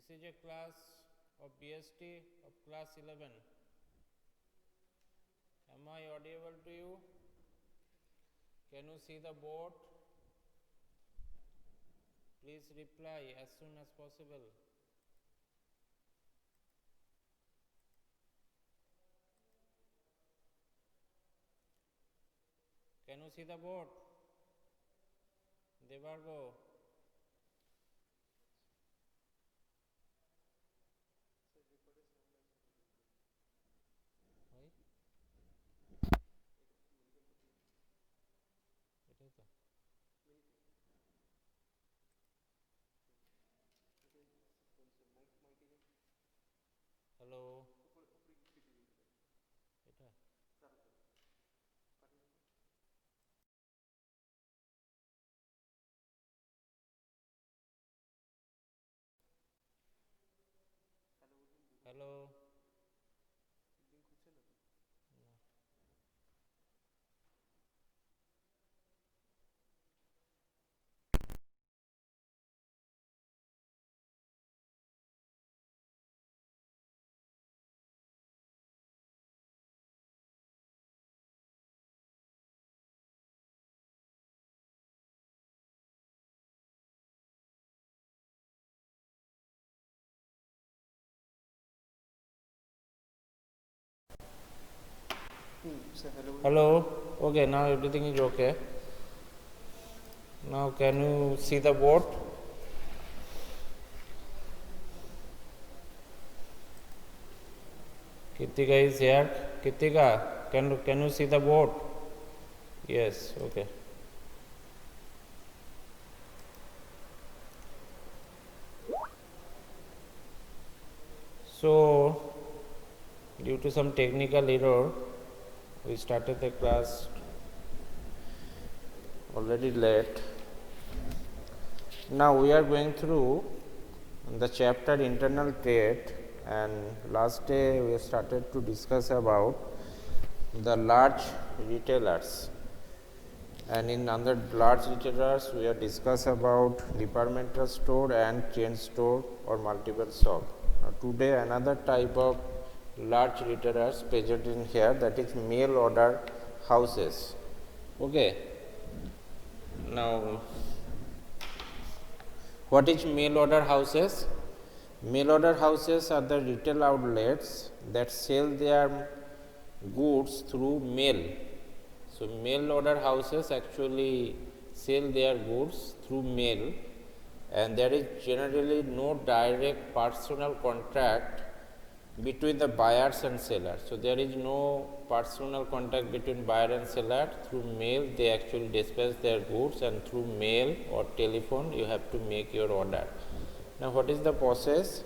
This is a class of BST of class 11. Am I audible to you? Can you see the board? Please reply as soon as possible. Can you see the board? Devargo. Hello. Hello. Hello. Okay, now everything is okay. Now can you see the board? Kritika is here. Kritika, can you see the board? Yes, okay. So, due to some technical error, we started the class already late. Now we are going through the chapter internal trade, and last day we started to discuss about the large retailers, and in under large retailers we have discussed about departmental store and chain store or multiple shop. Now today another type of large retailers present in here, that is mail order houses. Okay. Now what is mail order houses? Mail order houses are the retail outlets that sell their goods through mail. So mail order houses actually sell their goods through mail, and there is generally no direct personal contract between the buyers and sellers. So there is no personal contact between buyer and seller. Through mail they actually dispatch their goods, and through mail or telephone you have to make your order. Now what is the process?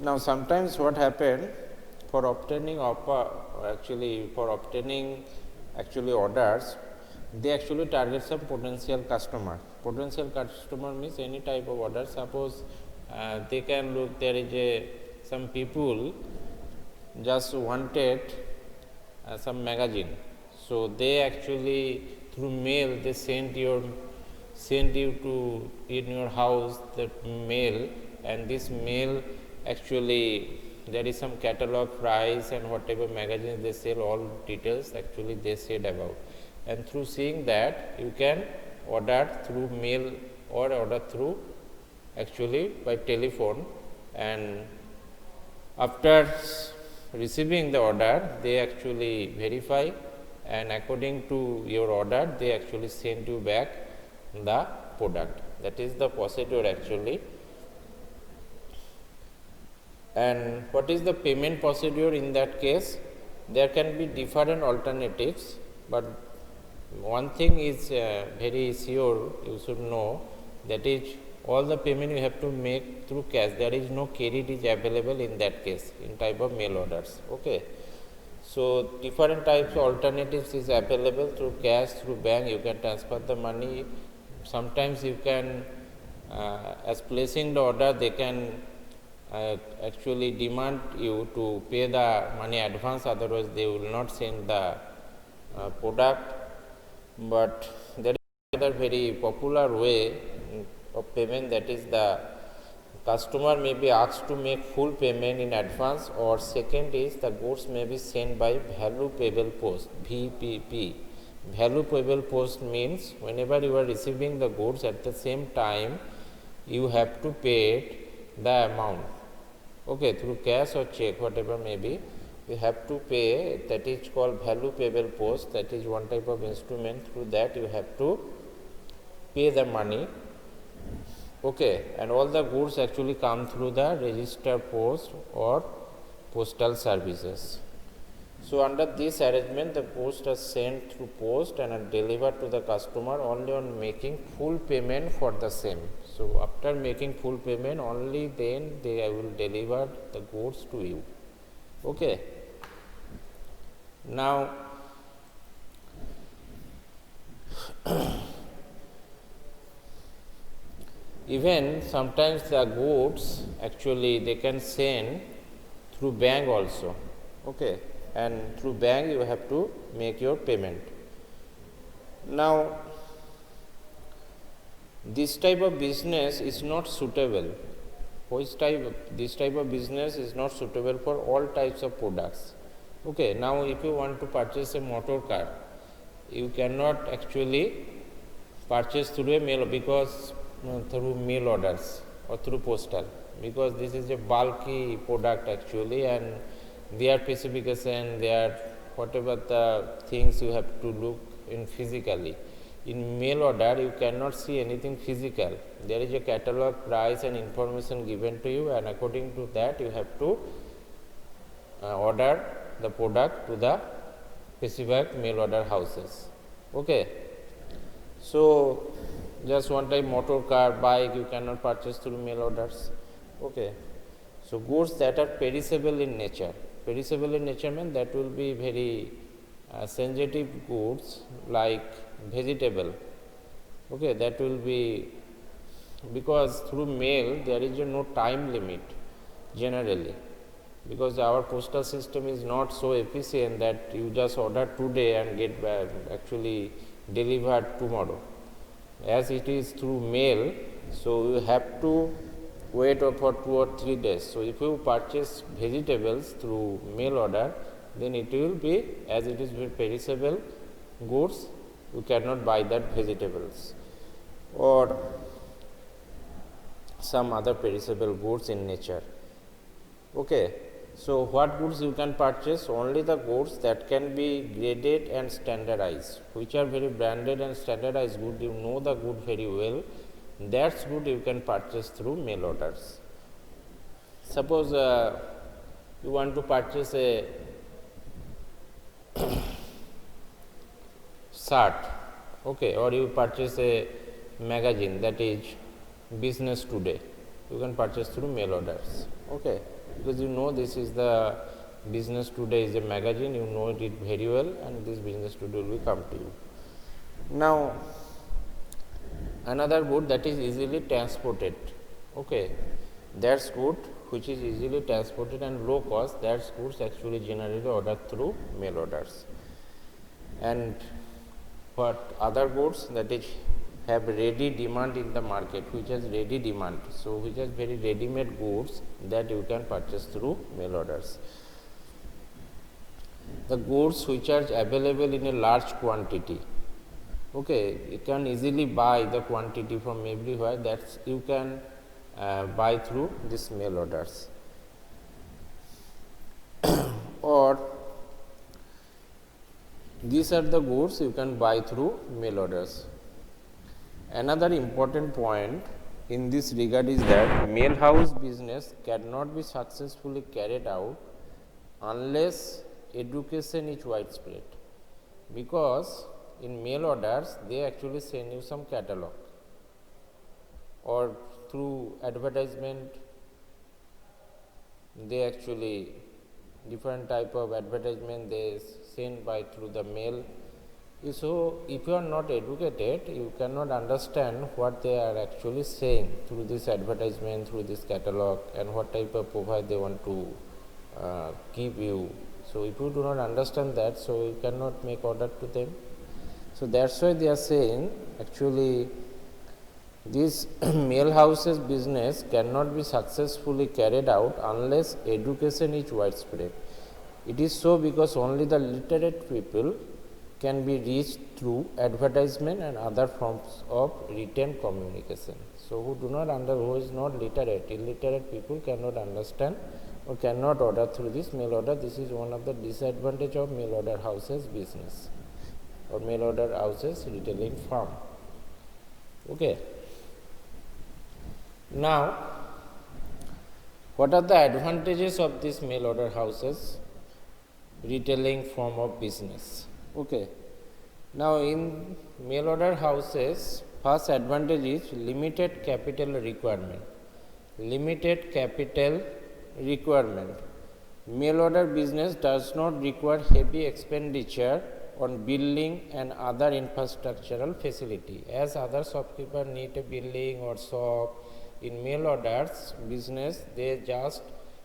Now sometimes what happen, for obtaining orders, they actually target some potential customer. Potential customer means any type of order. Suppose they can look, there is some people just wanted some magazine, so they actually through mail they send you to in your house that mail, and this mail actually there is some catalog price and whatever magazines they sell, all details actually they said about, and through seeing that you can order through mail or order through actually by telephone, and after receiving the order they actually verify, and according to your order they actually send you back the product. That is the procedure actually. And what is the payment procedure in that case? There can be different alternatives, but one thing is very sure you should know, that is all the payment you have to make through cash. There is no credit is available in that case in type of mail orders. Okay. So different types of alternatives is available through cash, through bank you can transfer the money. Sometimes you can as placing the order they can actually demand you to pay the money advance, otherwise they will not send the product. But there is another very popular way of payment, that is the customer may be asked to make full payment in advance, or second is the goods may be sent by value payable post, VPP. Value payable post means whenever you are receiving the goods, at the same time you have to pay the amount, okay, through cash or check, whatever may be, you have to pay. That is called value payable post. That is one type of instrument. Through that you have to pay the money, okay, and all the goods actually come through the registered post or postal services. So under this arrangement, the goods are sent through post and are delivered to the customer only on making full payment for the same. So after making full payment, only then they will deliver the goods to you, okay. Now even sometimes the goods actually they can send through bank also, okay, and through bank you have to make your payment. Now this type of business is not suitable. This type of business is not suitable for all types of products, okay. Now if you want to purchase a motor car, you cannot actually purchase through a mail, because through mail orders or through postal, because this is a bulky product actually, and their specification, their whatever the things you have to look in physically. In mail order you cannot see anything physical. There is a catalog, price and information given to you, and according to that you have to order the product to the specified mail order houses, okay. So just one type motor car, bike, you cannot purchase through mail orders, okay. So goods that are perishable in nature. Perishable in nature means that will be very sensitive goods like vegetable, okay, that will be, because through mail there is no time limit generally, because our postal system is not so efficient that you just order today and get actually delivered tomorrow. As it is through mail, so you have to wait for 2 or 3 days. So if you purchase vegetables through mail order, then it will be, as it is perishable goods, you cannot buy that vegetables or some other perishable goods in nature, okay. So what goods you can purchase? Only the goods that can be graded and standardized, which are very branded and standardized good. You know the good very well, that's good you can purchase through mail orders. Suppose you want to purchase a shirt, okay, or you purchase a magazine, that is Business Today, you can purchase through mail orders, okay, because you know this is the Business Today is a magazine, you know it very well, and this Business Today will come to you. Now another good that is easily transported, okay, that's good which is easily transported and low cost, that's goods actually generally ordered through mail orders. And what other goods that is have ready demand in the market, which has ready demand, so which has very ready made goods that you can purchase through mail orders. The goods which are available in a large quantity, okay, you can easily buy the quantity from everywhere, that you can buy through this mail orders. Or these are the goods you can buy through mail orders. Another important point in this regard is that mail house business cannot be successfully carried out unless education is widespread, because in mail orders they actually send you some catalog, or through advertisement they actually different type of advertisement they send by through the mail. So if you are not educated, you cannot understand what they are actually saying through this advertisement, through this catalog, and what type of provide they want to give you. So if you do not understand that, so you cannot make order to them. So that's why they are saying actually This mail houses business cannot be successfully carried out unless education is widespread. It is so because only the literate people can be reached through advertisement and other forms of written communication. So, who is not literate, illiterate people cannot understand or cannot order through this mail order. This is one of the disadvantage of mail order houses business or mail order houses retailing firm. Okay. Now, what are the advantages of this mail order houses retailing form of business? Okay. Now, in mail order houses, first advantage is limited capital requirement. Limited capital requirement. Mail order business does not require heavy expenditure on building and other infrastructural facility. As other shopkeeper need a building or shop, in mail orders business, they just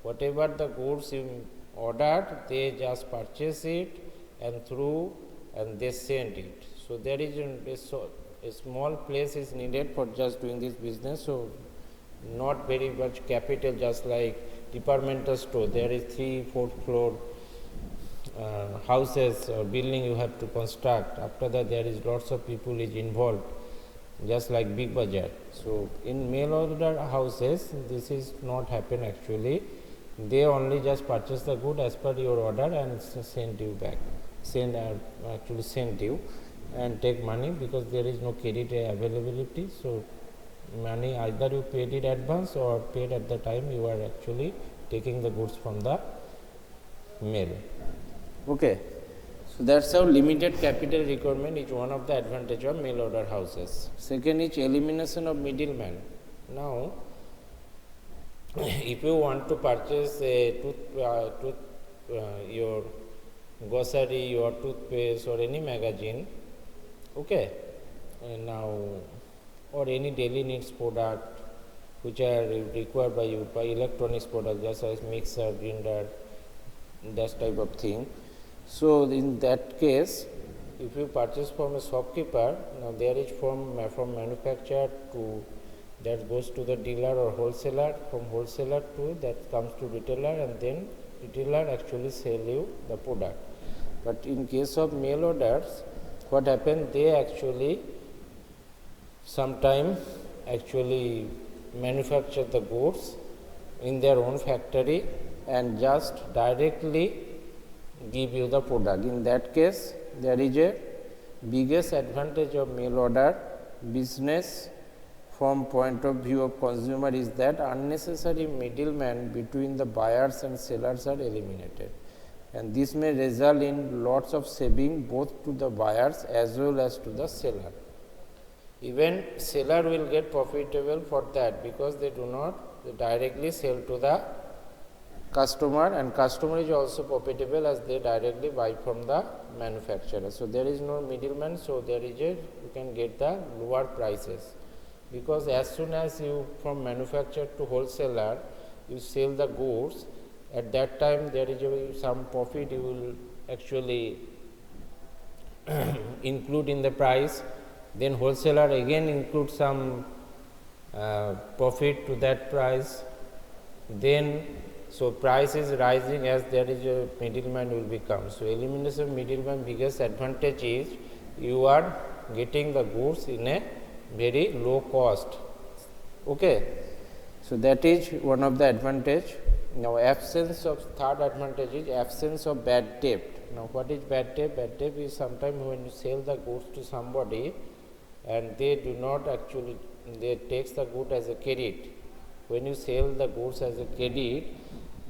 whatever the goods you ordered, they just purchase it and they send it. So there is a small place is needed for just doing this business. So not very much capital, just like departmental store. There is 3-4th floor houses or building you have to construct. After that, there is lots of people is involved, just like big bazaar. So in mail order houses, this is not happen actually. They only just purchase the good as per your order and send you back. Send you and take money, because there is no credit availability. So money either you paid it advance or paid at the time you are actually taking the goods from the mail. Okay. So that's how limited capital requirement is one of the advantage of mail order houses. Second is elimination of middleman. Now, if you want to purchase a your grocery, your toothpaste or any magazine, okay, and now or any daily needs product which are required by you, by electronics product, just as mixer, grinder, that type of thing. So in that case, if you purchase from a shopkeeper, now there is from manufacturer to that goes to the dealer or wholesaler, from wholesaler to that comes to retailer, and then retailer actually sell you the product. But in case of mail orders, what happens, they actually sometime actually manufacture the goods in their own factory and just directly give you the product. In that case, there is a biggest advantage of mail order business from point of view of consumer is that unnecessary middlemen between the buyers and sellers are eliminated, and this may result in lots of saving both to the buyers as well as to the seller. Even seller will get profitable for that, because they do not directly sell to the customer, and customer is also profitable as they directly buy from the manufacturer. So there is no middleman, so there is you can get the lower prices, because as soon as you from manufacturer to wholesaler you sell the goods, at that time there is some profit you will actually include in the price, then wholesaler again include some profit to that price, then so price is rising as there is a middleman will become. So elimination of middleman biggest advantage is you are getting the goods in a very low cost. Okay. So that is one of the advantage. Now absence of third advantage is absence of bad debt. Now what is bad debt? Bad debt is sometimes when you sell the goods to somebody and they do not actually, they takes the good as a credit. When you sell the goods as a credit,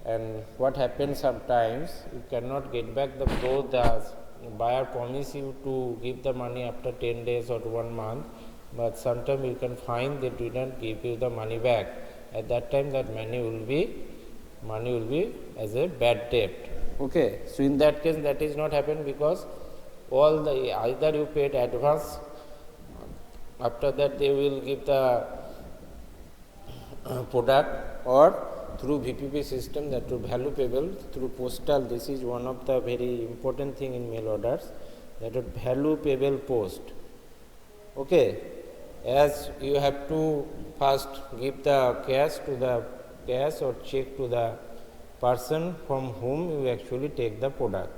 and what happens sometimes you cannot get back the goods, the buyer promise you to give the money after 10 days or 1 month, but sometimes you can find they do not give you the money back. At that time that money will be as a bad debt. Okay. So in that case that is not happen, because all the either you paid advance, after that they will give the product, or through VPP system, that to value payable through postal. This is one of the very important thing in mail orders, that value payable post. Okay. as you have to first give the cash or check to the person from whom you actually take the product.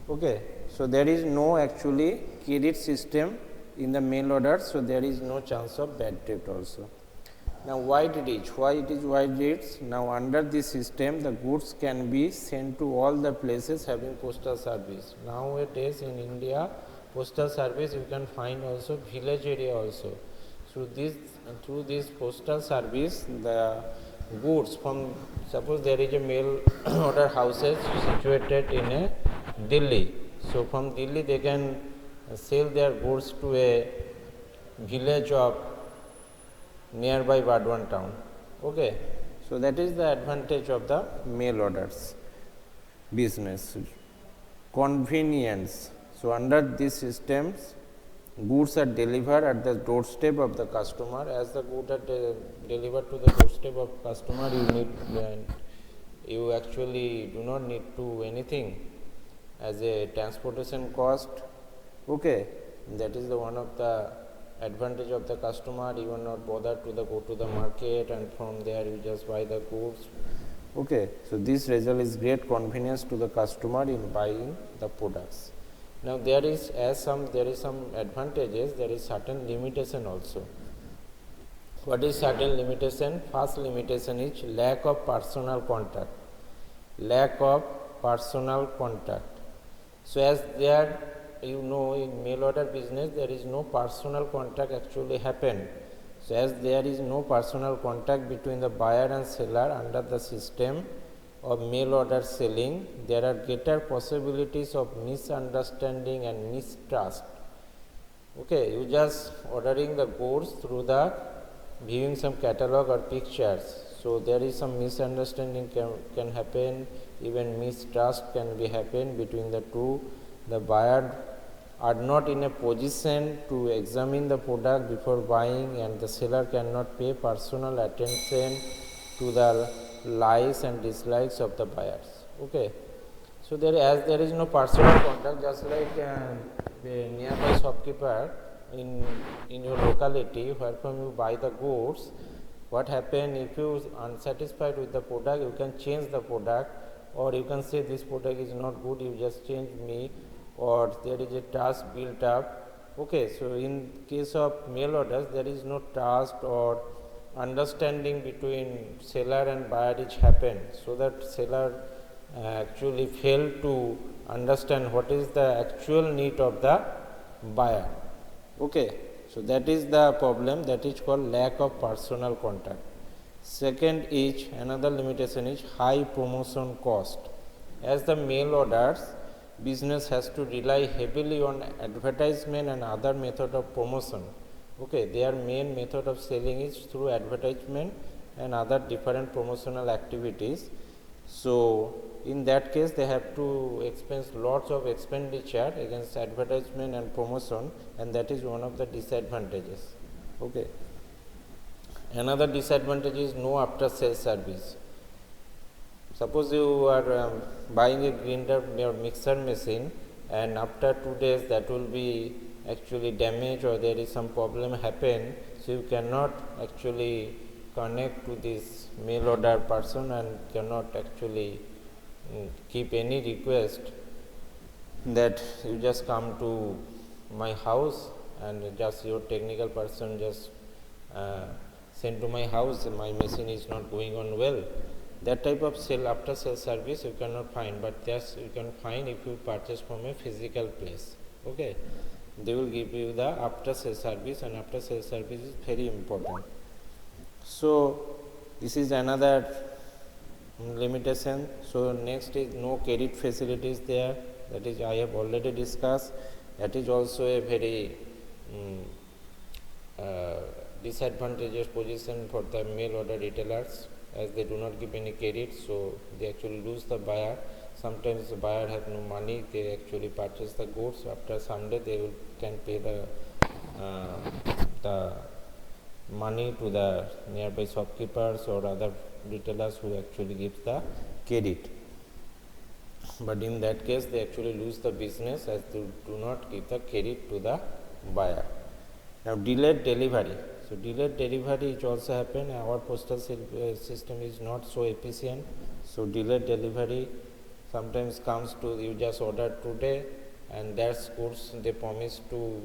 Okay, so there is no actually credit system in the mail order, so there is no chance of bad debt also. Now wide reach, why it is wide reach? Now under this system the goods can be sent to all the places having postal service. Nowadays in India postal service you can find also village area also. Through this postal service the goods from, suppose there is a mail order houses situated in a Delhi. So from Delhi they can sell their goods to a village of nearby Burdwan town. Okay, so that is the advantage of the mail orders business. Convenience. So under these systems, goods are delivered at the doorstep of the customer. As the goods are delivered to the doorstep of customer, you actually do not need to anything as a transportation cost. Okay, that is the one of the advantage of the customer. You are not bothered to go to the market and from there you just buy the goods. Okay, so this result is great convenience to the customer in buying the products. Now there is some advantages, there is certain limitation also. What is certain limitation? First limitation is lack of personal contact. Lack of personal contact. So as there, you know, in mail order business there is no personal contact actually happen. So as there is no personal contact between the buyer and seller under the system of mail order selling, there are greater possibilities of misunderstanding and mistrust. Okay, you just ordering the goods through the viewing some catalog or pictures. So there is some misunderstanding can happen, even mistrust can be happen between the two. The buyer are not in a position to examine the product before buying, and the seller cannot pay personal attention to the likes and dislikes of the buyers. Okay, so there is no personal contact, just like the nearby shopkeeper in your locality where from you buy the goods. What happen if you unsatisfied with the product, you can change the product, or you can say this product is not good, you just change me, or there is a trust built up. Okay, so in case of mail orders there is no trust or understanding between seller and buyer which happen, so that seller actually fail to understand what is the actual need of the buyer. Okay, so that is the problem, that is called lack of personal contact. Second is, another limitation is high promotion cost. As the mail orders business has to rely heavily on advertisement and other method of promotion. Okay, their main method of selling is through advertisement and other different promotional activities. So in that case they have to expense lots of expenditure against advertisement and promotion, and that is one of the disadvantages. Okay, another disadvantage is no after sales service. Suppose you are buying a grinder or mixer machine, and after 2 days that will be actually damaged or there is some problem happen, so you cannot actually connect to this mail order person and cannot actually keep any request that you just come to my house and just your technical person just send to my house, my machine is not going on well. That type of after sale service you cannot find, but yes, you can find if you purchase from a physical place. Okay, they will give you the after sale service, and after sale service is very important. So this is another limitation. So next is no credit facilities there, that is I have already discussed. That is also a very disadvantageous position for the mail order retailers, as they do not give any credit, so they actually lose the buyer. Sometimes the buyer have no money, they actually purchase the goods, after some day they can pay the money to the nearby shopkeepers or other retailers who actually gives the credit. But in that case they actually lose the business, as they do not give the credit to the buyer. Now delayed delivery. So delayed delivery is also happen. Our postal system is not so efficient. So delayed delivery sometimes comes to you just order today, and that's goods they promise to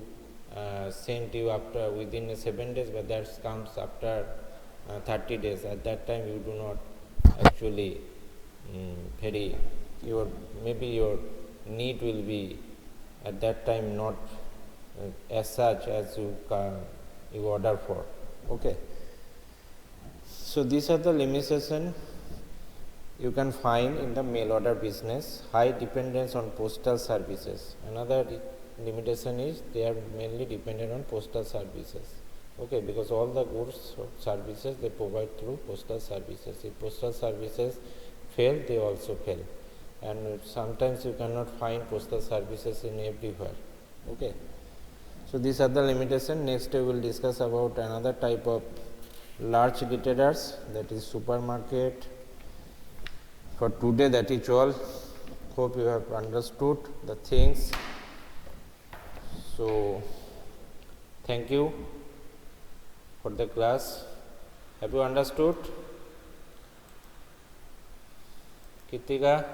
send you after within 7 days, but that comes after 30 days. At that time you do not actually very your maybe your need will be at that time not as such as you order for. Okay, so these are the limitations you can find in the mail order business. High dependence on postal services. Another limitation is they are mainly dependent on postal services. Okay, because all the goods or services they provide through postal services. If postal services fail, they also fail, and sometimes you cannot find postal services in everywhere. Okay, so these are the limitations. Next we will discuss about another type of large retailers, that is supermarket. For today that is all. Hope you have understood the things. So thank you for the class. Have you understood? Kritika?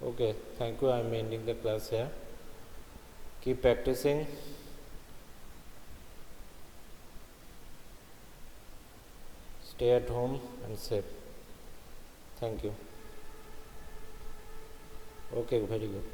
Okay, thank you. I am ending the class here. Keep practicing. Stay at home and safe. Thank you. Okay, very good.